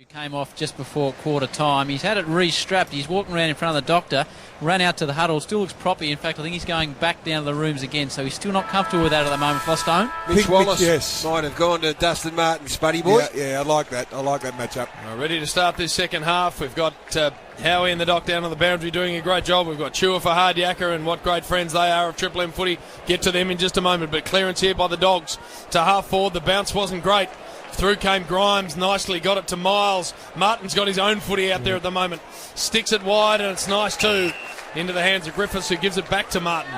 Came off just before quarter time. He's had it re-strapped. He's walking around in front of the doctor, ran out to the huddle, still looks proppy. In fact, I think he's going back down to the rooms again, so he's still not comfortable with that at the moment, Flostone. Mitch Wallace might have gone to Dustin Martin's buddy boy. Yeah, I like that. I like that matchup. Ready to start this second half. We've got Howie and the Doc down on the boundary doing a great job. We've got Chua for Hard Yakka, and what great friends they are of Triple M footy. Get to them in just a moment, but clearance here by the Dogs to half forward. The bounce wasn't great. Through came Grimes, nicely got it to Miles. Martin's got his own footy out there at the moment. Sticks it wide, and it's nice too. Into the hands of Griffiths, who gives it back to Martin.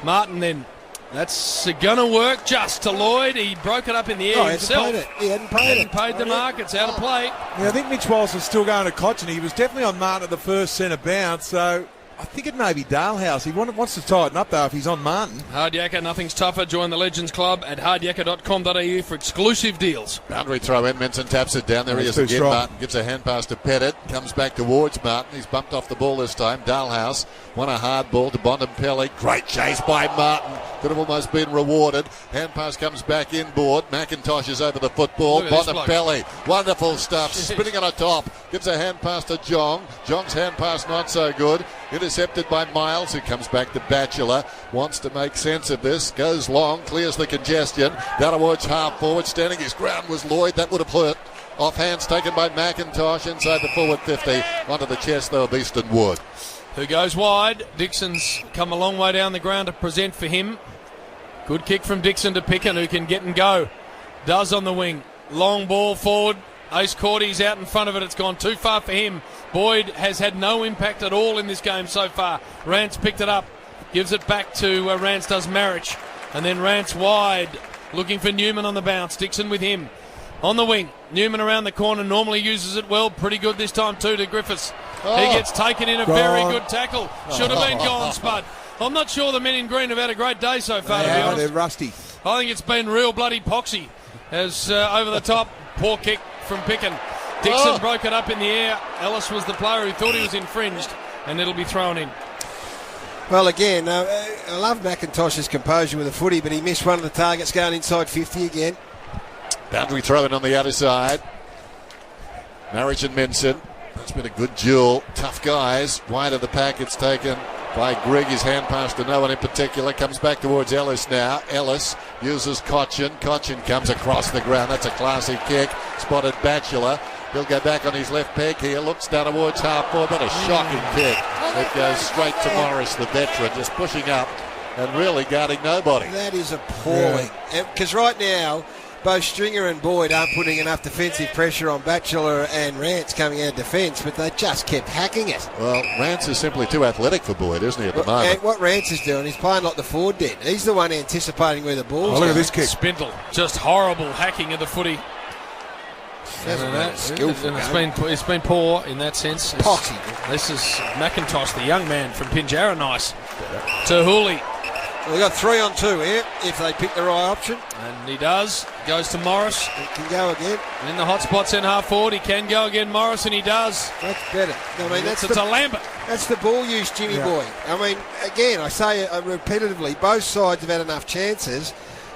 Martin then, that's going to work just to Lloyd. He broke it up in the air himself. He hadn't paid the mark. It's out of play. Yeah, I think Mitch Wallace was still going to Cochin. He was definitely on Martin at the first centre bounce, so I think it may be Dalehouse. He wants to tighten up, though, if he's on Martin. Hard Yakka, nothing's tougher. Join the Legends Club at hardyakka.com.au for exclusive deals. Boundary throw in. Menson taps it down. There he is again. Strong. Martin gives a hand pass to Pettit. Comes back towards Martin. He's bumped off the ball this time. Dalhouse won a hard ball to Bontempelli. Great chase by Martin. Could have almost been rewarded. Hand pass comes back inboard. McIntosh is over the football. Bontempelli. Wonderful stuff. Spinning on a top. Gives a hand pass to Jong. Jong's hand pass not so good. Intercepted by Miles, who comes back to Batchelor. Wants to make sense of this. Goes long. Clears the congestion. Down towards half forward. Standing his ground was Lloyd. That would have hurt. Off hands taken by McIntosh inside the forward 50. Onto the chest though of Easton Wood. Who goes wide. Dixon's come a long way down the ground to present for him. Good kick from Dixon to Picken, who can get and go. Does on the wing. Long ball forward. Ace Cordy's out in front of it. It's gone too far for him. Boyd has had no impact at all in this game so far. Rance picked it up. Gives it back to Rance does Marich. And then Rance wide. Looking for Newman on the bounce. Dixon with him. On the wing. Newman around the corner. Normally uses it well. Pretty good this time too to Griffiths. He gets taken in a very good tackle. Should have been gone, Spud. I'm not sure the men in green have had a great day so far, to be honest. They're rusty. I think it's been real bloody poxy. As over the top, poor kick from Picken. Dixon broke it up in the air. Ellis was the player who thought he was infringed, and it'll be thrown in. Well, again, I love McIntosh's composure with the footy, but he missed one of the targets going inside 50 again. Boundary throw in on the outer side. Marich and Minson. That's been a good duel. Tough guys. Wide of the pack, it's taken by Grigg. His hand pass to no one in particular. Comes back towards Ellis now. Ellis uses Cochin. Cochin comes across the ground. That's a classy kick. Spotted Batchelor. He'll go back on his left peg here. Looks down towards half forward. But a shocking kick. It goes straight to Morris, the veteran, just pushing up and really guarding nobody. That is appalling. Because right now, both Stringer and Boyd aren't putting enough defensive pressure on Batchelor and Rance coming out of defence, but they just kept hacking it. Well, Rance is simply too athletic for Boyd, isn't he, at the moment? And what Rance is doing, he's playing like the forward did. He's the one anticipating where the ball's going. Look at this kick. Spindle. Just horrible hacking of the footy. Skillful. It's been poor in that sense. Poxy. This is McIntosh, the young man from Pinjarra. Nice. To Hooley. Well, they've got 3 on 2 here if they pick the right option. And he does. Goes to Morris. He can go again. In the hot spots in half forward. He can go again, Morris, and he does. That's better. I mean, it's a Lambert. That's the ball use, Jimmy boy. I mean, again, I say it repetitively, both sides have had enough chances.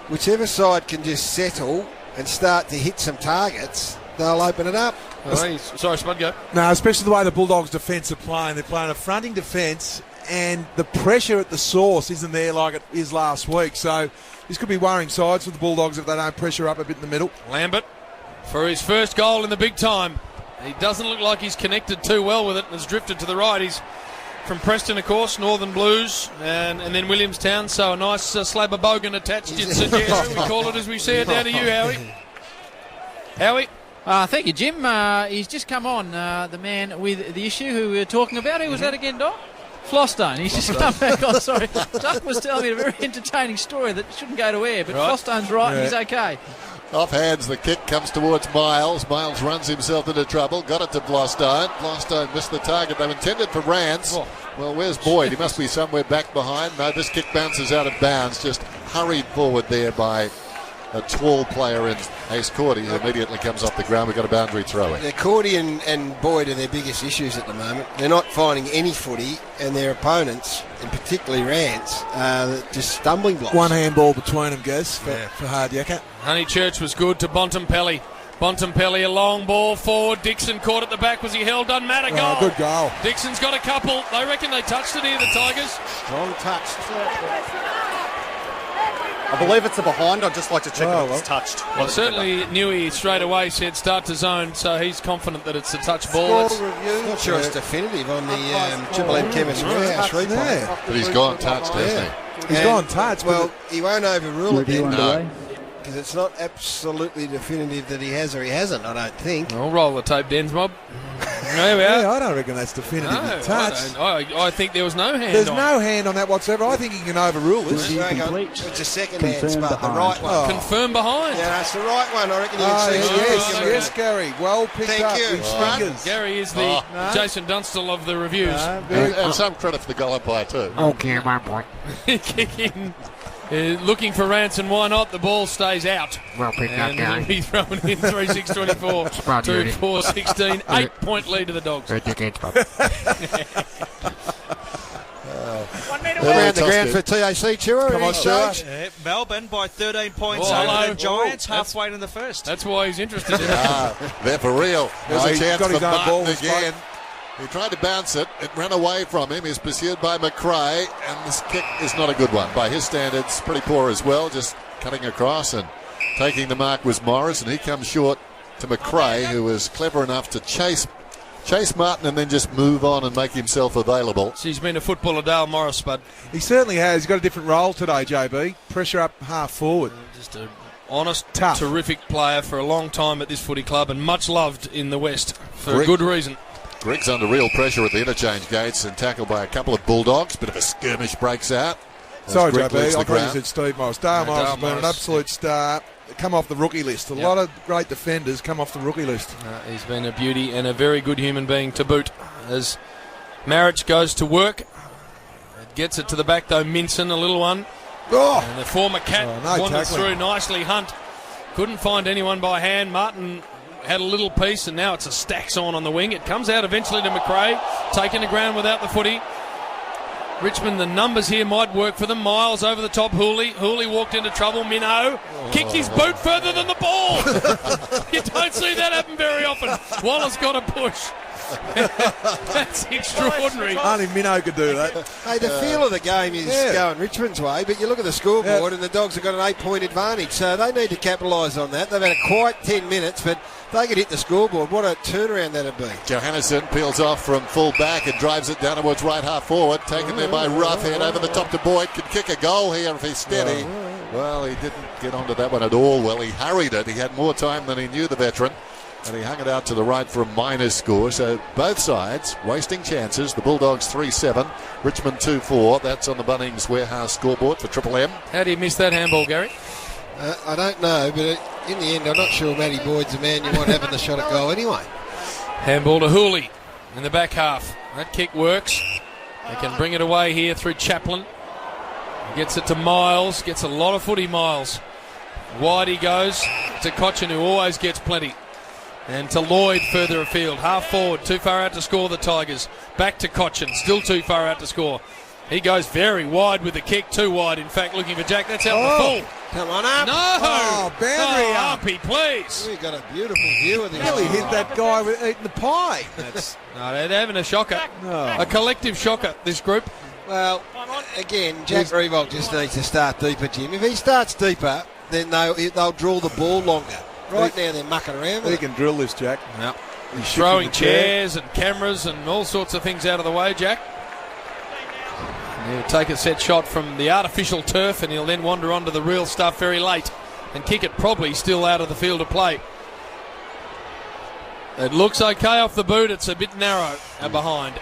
Whichever side can just settle and start to hit some targets, they'll open it up. Sorry, Spud, go. No, especially the way the Bulldogs' defence are playing. They're playing a fronting defence, and the pressure at the source isn't there like it is last week. So this could be worrying sides for the Bulldogs if they don't pressure up a bit in the middle. Lambert for his first goal in the big time. He doesn't look like he's connected too well with it and has drifted to the right. He's from Preston, of course, Northern Blues, and then Williamstown. So a nice slab of bogan attached, you'd suggest. We call it as we see it. Down to you, Howie. Howie? Thank you, Jim. He's just come on, the man with the issue who we were talking about. Who was that again, Doc? Flostone. He's just come back on. Sorry. Duck was telling me a very entertaining story that shouldn't go to air, but right. Flostone's right and he's okay. Off hands, the kick comes towards Miles. Miles runs himself into trouble. Got it to Blostone. Blostone missed the target. They were intended for Rance. Well, where's Boyd? He must be somewhere back behind. No, this kick bounces out of bounds. Just hurried forward there by a tall player in Ace Cordy, who immediately comes off the ground. We've got a boundary throw in. Cordy and Boyd are their biggest issues at the moment. They're not finding any footy, and their opponents, and particularly Rance, are just stumbling blocks. One handball between them, Gus, for Hard Yakka. Honeychurch was good to Bontempelli. Bontempelli, a long ball forward. Dixon caught at the back. Was he held? Doesn't matter. Goal. Good goal. Dixon's got a couple. They reckon they touched it here, the Tigers. Strong touch. I believe it's a behind. I'd just like to check if it's touched. Well, certainly Newey straight away said start to zone, so he's confident that it's a touch ball. Not sure it's definitive on the Triple M Chemist Warehouse replay. Yeah. But he's gone touched, hasn't he? He's gone touch. Well, he won't overrule it then. No. Because it's not absolutely definitive that he has or he hasn't, I don't think. I'll roll the tape, Dens Mob. There we are. Yeah, I don't reckon that's definitive touch. I think there was no hand. There's on no hand on that whatsoever. I think he can overrule this. Hang on. It's a second hand spot, the right one. Oh. Confirm behind. Yeah, it's the right one. I reckon you can see. Yes, Gary. Well picked Thank up. you. His Right. fingers. Gary is the Jason Dunstall of the reviews. And some credit for the goal umpire too. Okay, my boy. Kicking. Looking for Ranson, why not? The ball stays out. Well picked up, And he'll Gary. be thrown in 3-6-24, Spot 2-4-16. 8-point lead to the Dogs. Very good hands, Bob. Around the ground for TAC Chua. Come on, Stuart. Stuart. Melbourne by 13 points Oh, over hello. the Giants, Oh, that's- halfway to the first. That's why he's interested in it. They're for real. There's a he's chance got for his own Martin ball, again. He tried to bounce it. It ran away from him. He's pursued by McRae, and this kick is not a good one. By his standards, pretty poor as well. Just cutting across and taking the mark was Morris, and he comes short to McRae, who was clever enough to chase Martin and then just move on and make himself available. She's been a footballer, Dale Morris, but He certainly has. He's got a different role today, JB. Pressure up half forward. just an honest, Tough. terrific player for a long time at this footy club and much loved in the West for a Greg. good reason. Greg's under real pressure at the interchange gates and tackled by a couple of Bulldogs. Bit of a skirmish breaks out. as Sorry, Greg JB. leaves I the thought you ground. said Steve Morris. Dale Morris has been an Morris. absolute star. Come off the rookie list. A lot of great defenders come off the rookie list. He's been a beauty and a very good human being to boot. As Marich goes to work, it gets it to the back though. Minson, a little one, Oh, and the former Cat no wanders tackling. through nicely. Hunt couldn't find anyone by hand. Martin had a little piece, and now it's a stacks on the wing. It comes out eventually to McRae, taking the ground without the footy. Richmond, the numbers here might work for them. Miles over the top. Hooley walked into trouble. Minnow kicked his boot further than the ball. You don't see that happen very often. Wallace got a push. That's extraordinary. only Minnow could do that. Hey, the feel of the game is going Richmond's way, but you look at the scoreboard and the Dogs have got an 8-point advantage, so they need to capitalise on that. They've had a quiet 10 minutes, but they could hit the scoreboard. What a turnaround that'd be. Johannesson peels off from full back and drives it down towards right half forward. Taken there by Roughhead over the top to Boyd. Can kick a goal here if he's steady. Well, he didn't get onto that one at all. Well, he hurried it. He had more time than he knew, the veteran. And he hung it out to the right for a minor score. So both sides wasting chances. The Bulldogs 3-7, Richmond 2-4. That's on the Bunnings Warehouse scoreboard for Triple M. How do you miss that handball, Gary? I don't know, but in the end, I'm not sure Matty Boyd's the man you want having the shot at goal anyway. Handball to Hooley in the back half. That kick works. They can bring it away here through Chaplin. Gets it to Miles. Gets a lot of footy, Miles. Wide he goes to Cochin, who always gets plenty. And to Lloyd further afield. Half forward, too far out to score the Tigers. Back to Cochin, still too far out to score. He goes very wide with the kick, too wide in fact, looking for Jack. That's out the full. Come on up. No! Oh, boundary up. Uppy, please. We've got a beautiful view of this. Nearly hit that guy with eating the pie. No, they're having a shocker. No. A collective shocker, this group. Well, again, Jack Revolt just needs to start deeper, Jim. If he starts deeper, then they'll draw the ball longer. Right now they're mucking around with He it. can drill this, Jack. Yep. He's Throwing shifting the chair. chairs and cameras and all sorts of things out of the way, Jack. And he'll take a set shot from the artificial turf and he'll then wander onto the real stuff very late and kick it probably still out of the field of play. It looks okay off the boot. It's a bit narrow behind.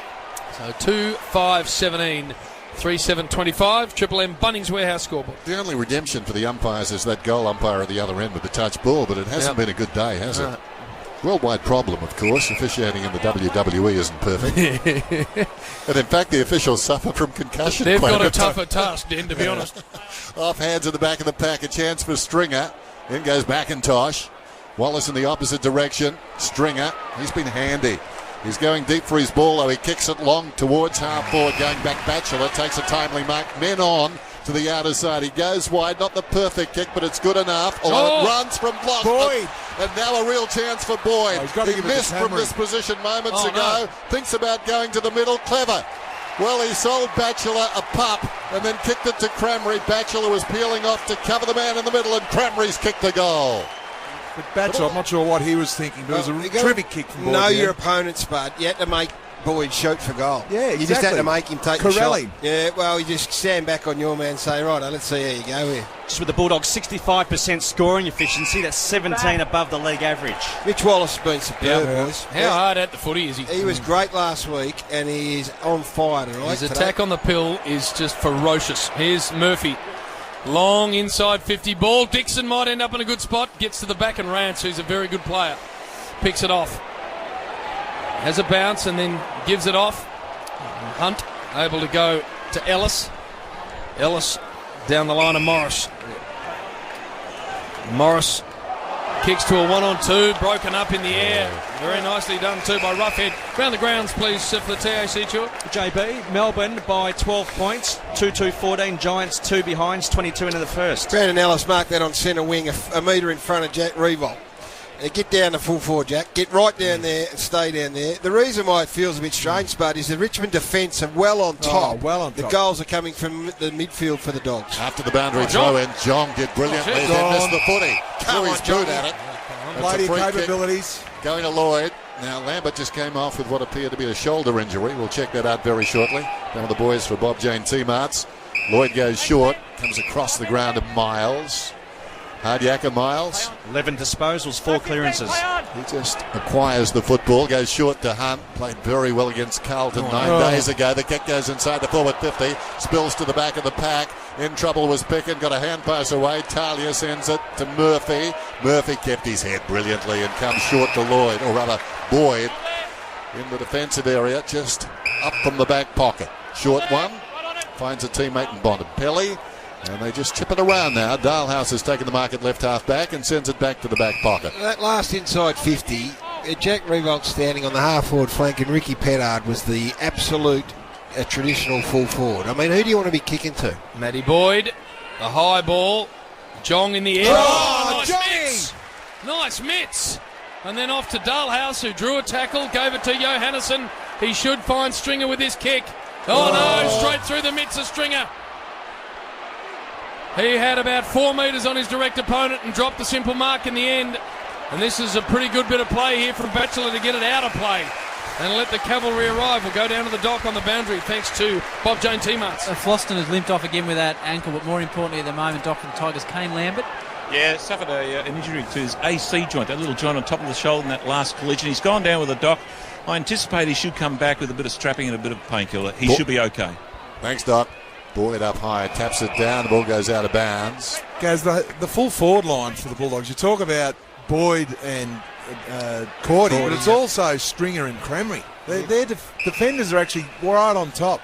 So 2-5-17, 3-7-25. Triple M Bunnings Warehouse scoreboard. The only redemption for the umpires is that goal umpire at the other end with the touch ball, but it hasn't been a good day, has it? Worldwide problem, of course. Officiating in the WWE isn't perfect. And in fact, the officials suffer from concussion. They've quite got a bit. tougher task, Den, to be honest. Off hands at the back of the pack. A chance for Stringer. In goes McIntosh. Wallace in the opposite direction. Stringer. He's been handy. He's going deep for his ball, though. He kicks it long towards half forward. Going back, Batchelor takes a timely mark. Men on to the outer side. He goes wide. Not the perfect kick, but it's good enough. Although it runs from block. Boyd. and now a real chance for Boyd. He missed from this position moments ago. No. Thinks about going to the middle. Clever. Well, he sold Batchelor a pup and then kicked it to Cramry. Batchelor was peeling off to cover the man in the middle, and Cramry's kicked the goal. But Batchelor, I'm not sure what he was thinking, but it was a terrific kick from Boyd. Know your opponent, Spud. You had to make Boyd shoot for goal. Yeah, exactly. You just had to make him take the Corral shot. Yeah, well, you just stand back on your man and say, right, let's see how you go here. Just with the Bulldogs' 65% scoring efficiency, that's 17 above the league average. Mitch Wallace has been superb, boys. How hard at the footy is he? He was great last week, and he is on fire tonight. His attack on the pill is just ferocious. Here's Murphy. Long inside 50 ball. Dixon might end up in a good spot. Gets to the back, and Rance, who's a very good player, picks it off. Has a bounce and then gives it off. Hunt able to go to Ellis. Ellis down the line of Morris. Morris kicks to a 1-on-2, broken up in the air. Very nicely done too by Roughhead. Round the grounds, please, for the TAC, Stuart. JB, Melbourne by 12 points, 2-2-14, Giants 2 behinds, 22 into the first. Brandon Ellis marked that on centre wing, a metre in front of Jack Revolt. Get down to full forward, Jack. Get right down there and stay down there. The reason why it feels a bit strange, Spud, is the Richmond defence are well on top. The goals are coming from the midfield for the Dogs. After the boundary throw in, Jong did brilliantly. Then missed the footy. He's good at it. Lady capabilities. Going to Lloyd. Now, Lambert just came off with what appeared to be a shoulder injury. We'll check that out very shortly. One of the boys for Bob Jane T-Marts. Lloyd goes short, comes across the ground to Miles. Hard yakka Miles. 11 disposals, 4 clearances. He just acquires the football, goes short to Hunt. Played very well against Carlton 9 days ago. The kick goes inside the forward 50. Spills to the back of the pack. In trouble was Picken. Got a hand pass away. Talia sends it to Murphy. Murphy kept his head brilliantly and comes short to Lloyd, or rather Boyd, in the defensive area, just up from the back pocket. Short one. Finds a teammate in Bontempelli. And they just chip it around now. Dalhouse has taken the mark at left half back and sends it back to the back pocket. That last inside 50, Jack Revolt standing on the half forward flank, and Ricky Pettard was the absolute traditional full forward. I mean, who do you want to be kicking to? Matty Boyd, the high ball. Jong in the air. Oh, nice mitts. Nice mitts. And then off to Dalhouse, who drew a tackle, gave it to Johannesson. He should find Stringer with his kick. Oh no, straight through the mitts of Stringer. He had about 4 metres on his direct opponent and dropped the simple mark in the end. And this is a pretty good bit of play here from Batchelor to get it out of play and let the cavalry arrive. We'll go down to the dock on the boundary thanks to Bob Jane T-Marts. Floston has limped off again with that ankle, but more importantly at the moment, Dock and the Tigers, Kane Lambert. Yeah, suffered an injury to his AC joint, that little joint on top of the shoulder in that last collision. He's gone down with a Doc. I anticipate he should come back with a bit of strapping and a bit of painkiller. He should be okay. Thanks, Doc. Boyd up high, taps it down, the ball goes out of bounds. Guys, the full forward line for the Bulldogs, you talk about Boyd and Cordy, but it's also Stringer and Cramry. Their defenders are actually right on top.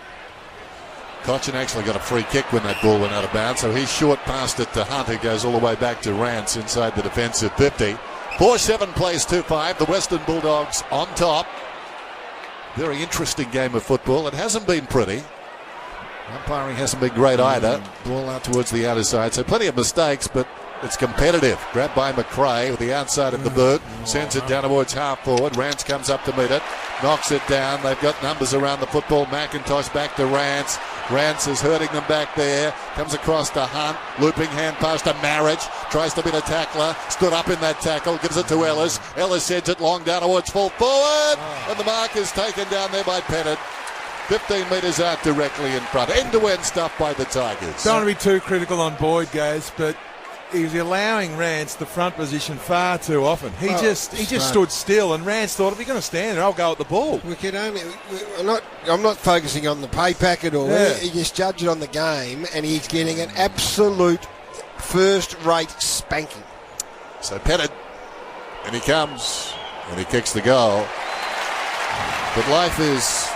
Cochin actually got a free kick when that ball went out of bounds, so he's short past it to Hunt, who goes all the way back to Rance inside the defensive 50. 4-7 plays 2-5, the Western Bulldogs on top. Very interesting game of football. It hasn't been pretty. Umpiring hasn't been great either. Ball out towards the outer side, so plenty of mistakes, but it's competitive. Grabbed by McRae with the outside of the boot. Sends it down towards half forward. Rance comes up to meet it. Knocks it down. They've got numbers around the football. McIntosh back to Rance. Rance is hurting them back there. Comes across to Hunt. Looping hand pass to Marriage. Tries to beat a tackler. Stood up in that tackle. Gives it to Ellis. Ellis sends it long down towards full forward. And the mark is taken down there by Pettit. 15 metres out directly in front. End-to-end stuff by the Tigers. Don't want to be too critical on Boyd, guys, but he was allowing Rance the front position far too often. He just stood still, and Rance thought, if you're going to stand there, I'll go at the ball. I'm not focusing on the pay packet or he just judged it on the game, and he's getting an absolute first-rate spanking. So Pettit, and he comes, and he kicks the goal. But life is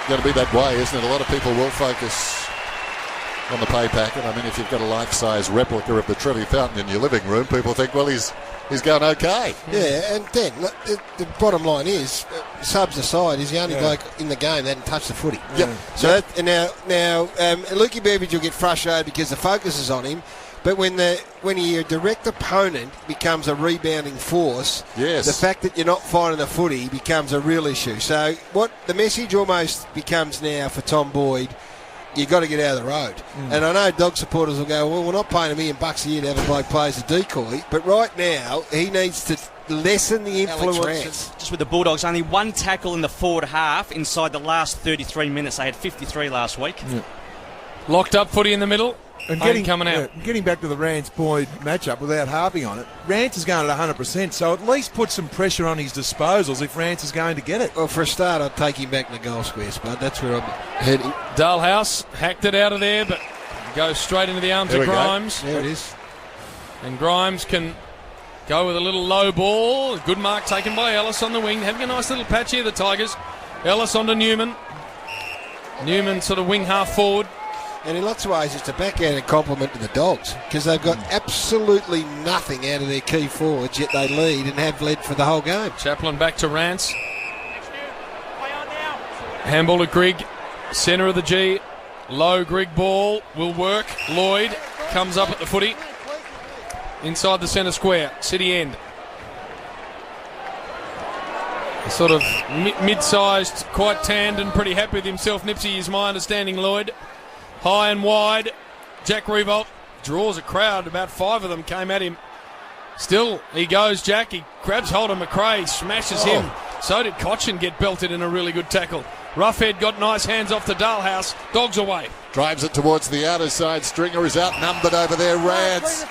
going to be that way, isn't it? A lot of people will focus on the pay packet. I mean, if you've got a life-size replica of the Trevi Fountain in your living room, people think, well, he's going okay. Yeah, and then the bottom line is, subs aside, he's the only bloke in the game that hasn't touched the footy. Yep. So now Lukey Beveridge will get frustrated because the focus is on him. But when your direct opponent becomes a rebounding force, yes, the fact that you're not finding the footy becomes a real issue. So what the message almost becomes now for Tom Boyd, you've got to get out of the road. And I know dog supporters will go, well, we're not paying $1 million a year to have a bloke play as a decoy, but right now he needs to lessen the influence. Just with the Bulldogs, only one tackle in the forward half inside the last 33 minutes. They had 53 last week. Yeah. Locked up footy in the middle. And coming out. Getting back to the Rance-Boyd matchup without harping on it, Rance is going at 100%, so at least put some pressure on his disposals if Rance is going to get it. Well, for a start, I'd take him back in the goal square, Spud. That's where I'm heading. Dalhouse hacked it out of there, but goes straight into the arms of Grimes. There it is. And Grimes can go with a little low ball. Good mark taken by Ellis on the wing. Having a nice little patch here, the Tigers. Ellis onto Newman. Newman sort of wing half forward. And in lots of ways, it's a backhanded compliment to the Dogs because they've got absolutely nothing out of their key forwards, yet they lead and have led for the whole game. Chaplin back to Rance. Handball to Grigg, centre of the G. Low Grigg ball will work. Lloyd comes up at the footy. Inside the centre square, City end. Sort of mid-sized, quite tanned and pretty happy with himself. Nipsey is my understanding, Lloyd. High and wide. Jack Revolt draws a crowd. About 5 of them came at him. Still, he goes, Jack. He grabs hold of McRae, smashes him. So did Cochin get belted in a really good tackle. Roughhead got nice hands off the Dalhouse. Dogs away. Drives it towards the outer side. Stringer is outnumbered over there. Rance.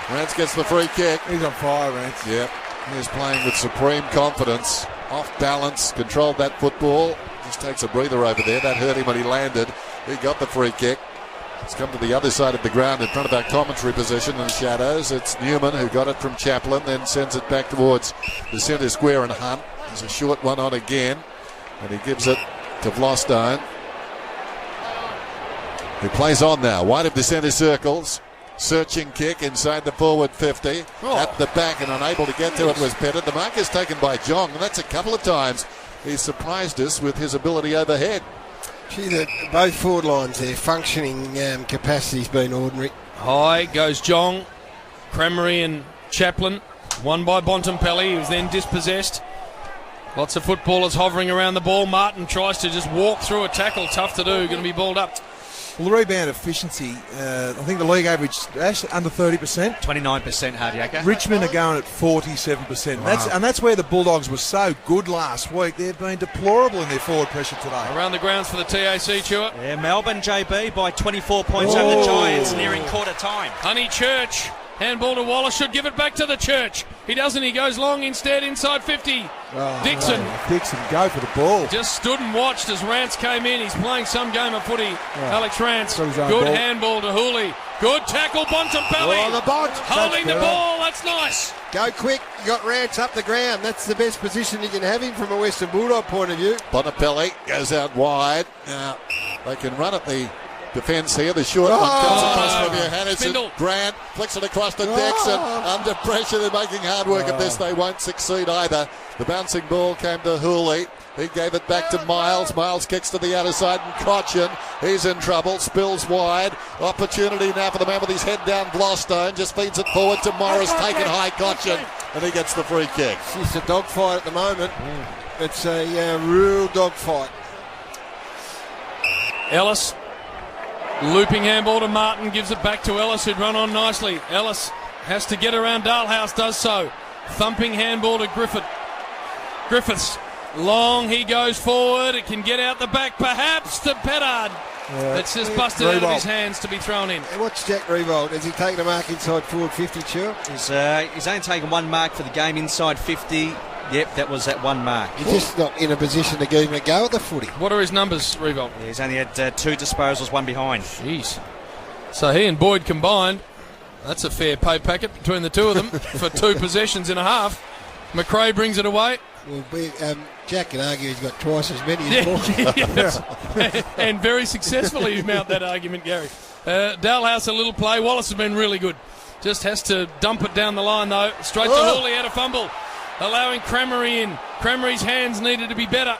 Rance gets the free kick. He's on fire, Rance. Yep. He's playing with supreme confidence. Off balance. Controlled that football. Just takes a breather over there. That hurt him when he landed. He got the free kick. He's come to the other side of the ground in front of our commentary position in the shadows. It's Newman who got it from Chaplin, then sends it back towards the centre square and Hunt. There's a short one on again, and he gives it to Vlostone, who plays on now. Wide of the centre circles. Searching kick inside the forward 50. At the back and unable to get to it was Pettit. The mark is taken by Jong, and that's a couple of times. He's surprised us with his ability overhead. Gee, both forward lines, their functioning capacity's been ordinary. High goes Jong, Cremery and Chaplin. Won by Bontempelli, who was then dispossessed. Lots of footballers hovering around the ball. Martin tries to just walk through a tackle. Tough to do. Going to be balled up. Well, the rebound efficiency, I think the league average under 30%. 29%, Hardiaka. Richmond are going at 47%. Wow. And that's where the Bulldogs were so good last week. They've been deplorable in their forward pressure today. Around the grounds for the TAC, Chua. Yeah, Melbourne, JB, by 24 points over the Giants, nearing quarter time. Honeychurch. Handball to Wallace, should give it back to the Church. He doesn't, he goes long instead, inside 50. Dixon. Dixon, go for the ball. Just stood and watched as Rance came in. He's playing some game of footy. Alex Rance. Good ball. handball to Hooley. Good tackle, Bontempelli. The Bont. Holding the ball, that's nice. Go quick, you got Rance up the ground. That's the best position you can have him from a Western Bulldog point of view. Bontempelli goes out wide. Now, they can run at the defence here. The short one comes across from Johannesson. Grant flicks it across to Dixon. Under pressure, they're making hard work of this. They won't succeed either. The bouncing ball came to Hooley. He gave it back to Miles. Miles kicks to the outer side, and Cochin, he's in trouble. Spills wide. Opportunity now for the man with his head down. Vlostone just feeds it forward to Morris. Taken high, Cochin, and he gets the free kick. It's a dogfight at the moment. It's a real dogfight. Ellis. Looping handball to Martin, gives it back to Ellis, who'd run on nicely. Ellis has to get around. Dalhouse does so. Thumping handball to Griffiths. Long, he goes forward. It can get out the back, perhaps to Pettard. It's just busted out of his hands to be thrown in. And what's Jack Revolt? Has he taken a mark inside forward 50, Chew? He's only taken one mark for the game inside 50. Yep, that was that one mark. He's just not in a position to give him a go at the footy. What are his numbers, Revolt? Yeah, he's only had 2 disposals, 1 behind. Jeez. So he and Boyd combined, that's a fair pay packet between the two of them for 2 possessions and a half. McRae brings it away. Well, Jack can argue he's got twice as many as Boyd. Yes. And very successfully you mount that argument, Gary. Dalhouse, a little play. Wallace has been really good. Just has to dump it down the line, though. Straight to Hawley, out of fumble. Allowing Cremery in. Cremery's hands needed to be better.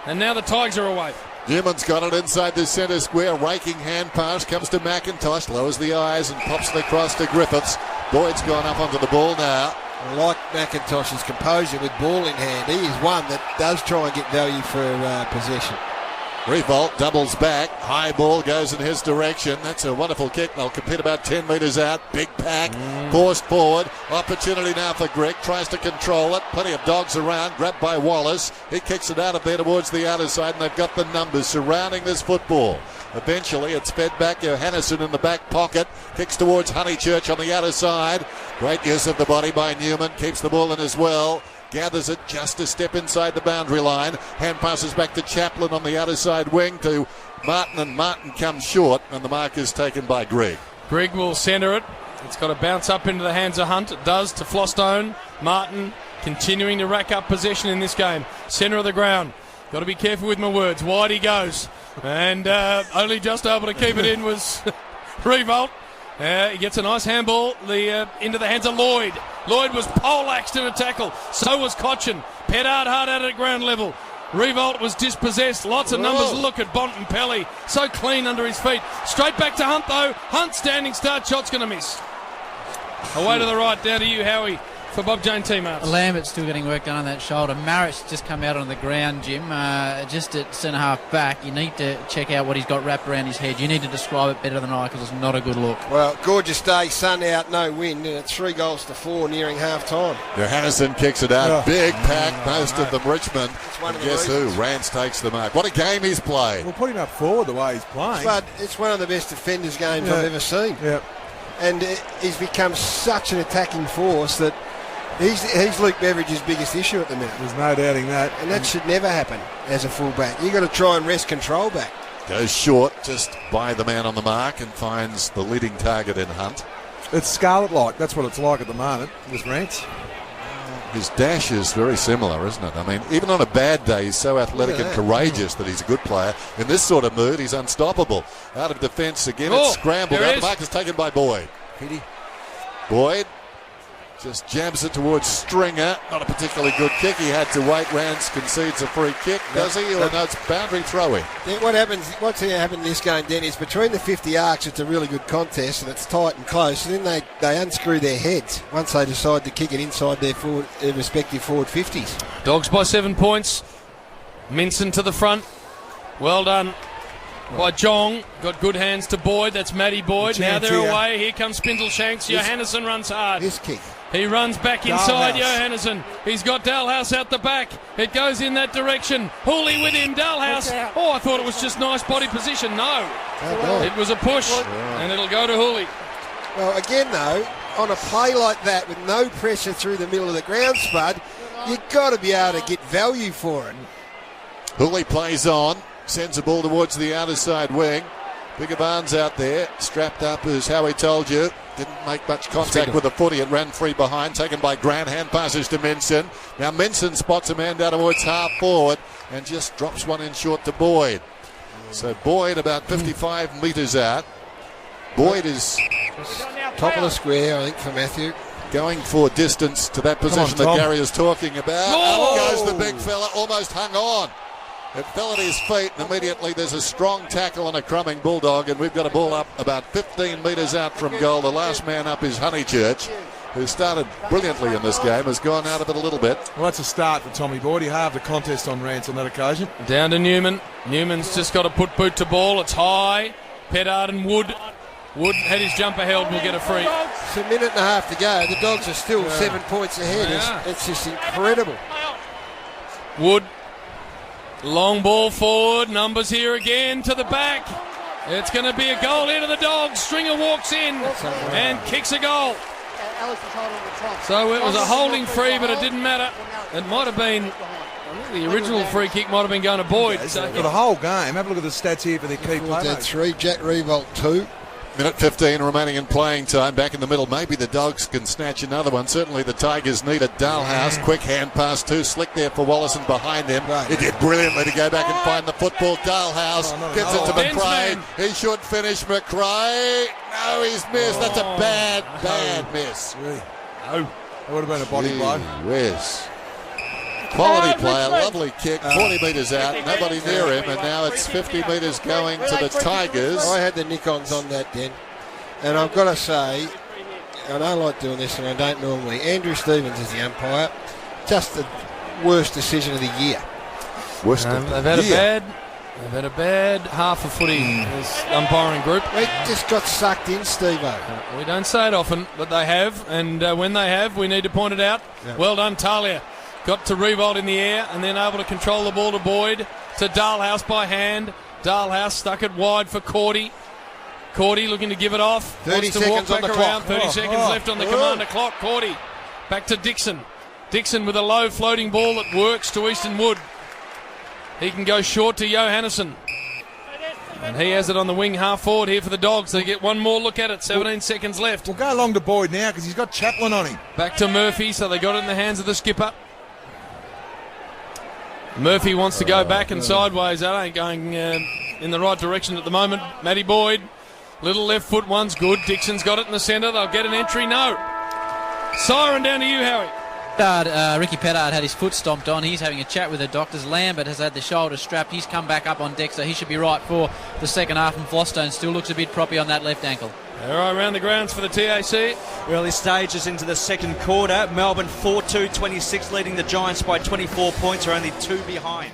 And now the Tigers are away. Newman's got it inside the centre square. Raking hand pass comes to McIntosh. Lowers the eyes and pops it across to Griffiths. Boyd's gone up onto the ball now. I like McIntosh's composure with ball in hand. He is one that does try and get value for possession. Revolt doubles back. High ball goes in his direction. That's a wonderful kick. They'll compete about 10 metres out. Big pack. Forced forward. Opportunity now for Greg. Tries to control it. Plenty of dogs around. Grabbed by Wallace. He kicks it out of there towards the outer side, and they've got the numbers surrounding this football. Eventually it's fed back. Johannesson in the back pocket. Kicks towards Honeychurch on the outer side. Great use of the body by Newman. Keeps the ball in as well. Gathers it just a step inside the boundary line. Hand passes back to Chaplin on the outer side wing to Martin, and Martin comes short, and the mark is taken by Greg. Greg will centre it. It's got to bounce up into the hands of Hunt. It does to Flostone. Martin continuing to rack up possession in this game. Centre of the ground. Got to be careful with my words. Wide he goes. And only just able to keep it in was Revolt. He gets a nice handball into the hands of Lloyd. Lloyd was poleaxed in a tackle. So was Cochin. Pettard hard out at ground level. Revolt was dispossessed. Lots of numbers. Look at Bontempelli. So clean under his feet. Straight back to Hunt though. Hunt standing start. Shot's going to miss. Away to the right. Down to you, Howie, for Bob Jane teammates. Lambert's still getting work done on that shoulder. Marritt's just come out on the ground, Jim. Just at centre-half back. You need to check out what he's got wrapped around his head. You need to describe it better than I, because it's not a good look. Well, gorgeous day, sun out, no wind, and it's 3-4 nearing half-time. Johannesson kicks it out. Big pack, most of them Richmond. One of and guess who? Rance takes the mark. What a game he's played. We'll put him up forward the way he's playing. But it's one of the best defenders games I've ever seen. Yeah. And he's become such an attacking force that he's Luke Beveridge's biggest issue at the minute. There's no doubting that. And that should never happen as a fullback. You've got to try and wrest control back. Goes short just by the man on the mark and finds the leading target in Hunt. It's Scarlet-like. That's what it's like at the moment with Rance. His dash is very similar, isn't it? I mean, even on a bad day, he's so athletic and courageous that he's a good player. In this sort of mood, he's unstoppable. Out of defence again, it's scrambled out. The mark is taken by Boyd. Boyd just jams it towards Stringer. Not a particularly good kick. He had to wait. Rance concedes a free kick, does he? Or no, it's boundary throwing. What's happened in this game, Denny, is between the 50 arcs, it's a really good contest and it's tight and close. And then they unscrew their heads once they decide to kick it inside their respective forward 50s. Dogs by 7 points. Minson to the front. Well done by Jong. Got good hands to Boyd. That's Matty Boyd. Now they're away. Here comes Spindleshanks. Johannesson runs hard. This kick. He runs back inside Johannesson. He's got Dalhouse out the back. It goes in that direction. Hooley with him. Dalhouse. Oh, I thought it was just nice body position. No. It was a push. And it'll go to Hooley. Well, again, though, on a play like that with no pressure through the middle of the ground, Spud, you've got to be able to get value for it. Hooley plays on. Sends the ball towards the outer side wing. Bigger Barnes out there. Strapped up as Howie told you. Didn't make much contact with the footy. It ran free behind. Taken by Grant. Hand passes to Minson. Now Minson spots a man down towards half forward and just drops one in short to Boyd. So Boyd about 55 metres out. Boyd is top of the square, I think, for Matthew. Going for distance to that position that Gary is talking about. Up goes the big fella. Almost hung on. It fell at his feet, and immediately there's a strong tackle on a crumbing Bulldog, and we've got a ball up about 15 metres out from goal. The last man up is Honeychurch, who started brilliantly in this game, has gone out of it a little bit. Well, that's a start for Tommy Boyd. He halved the contest on Rance on that occasion. Down to Newman. Newman's just got to put boot to ball. It's high. Pettard and Wood. Wood had his jumper held, will get a free. It's a minute and a half to go. The Dogs are still 7 points ahead. It's just incredible. Wood. Long ball forward. Numbers here again to the back. It's going to be a goal into the Dogs. Stringer walks in and kicks a goal. So it was a holding free, but it didn't matter. It might have been, the original free kick might have been going to Boyd. So, for the whole game, have a look at the stats here for the key players. 3, Jack Revolt 2. Minute 15 remaining in playing time. Back in the middle. Maybe the Dogs can snatch another one. Certainly the Tigers need it. Dalhouse, quick hand pass, too slick there for Wallace and behind him. He did brilliantly to go back and find the football. Dalhouse gets it to McRae. He should finish McRae. No, he's missed. That's a bad miss. Really? No. That would have been a body blow. Yes. Quality player, lovely kick, 40 metres out, nobody near him, and now it's 50 metres going to the Tigers. I had the Nikons on that then, and I've got to say, I don't like doing this and I don't normally. Andrew Stevens is the umpire. Just the worst decision of the year. Worst They've had a bad half of footy, this umpiring group. They just got sucked in, Steve-O. We don't say it often, but they have, and when they have, we need to point it out. Yeah. Well done, Talia. Got to Revolt in the air and then able to control the ball to Boyd, to Dalhouse by hand. Dalhouse stuck it wide for Cordy. Cordy looking to give it off. 30 seconds on the clock. 30 seconds left on the commander clock. Cordy back to Dixon. Dixon with a low floating ball that works to Easton Wood. He can go short to Johannesson. And he has it on the wing, half forward here for the Dogs. They get one more look at it. 17 seconds left. We'll go along to Boyd now because he's got Chaplin on him. Back to Murphy, so they got it in the hands of the skipper. Murphy wants to go back and sideways. That ain't going in the right direction at the moment. Matty Boyd, little left foot one's good. Dixon's got it in the centre. They'll get an entry. No. Siren down to you, Howie. Ricky Pettard had his foot stomped on. He's having a chat with the doctors. Lambert has had the shoulder strapped. He's come back up on deck, so he should be right for the second half. And Flostone still looks a bit proppy on that left ankle. All right, around the grounds for the TAC. Early stages into the second quarter. Melbourne 4-2-26, leading the Giants by 24 points, are only 2 behind.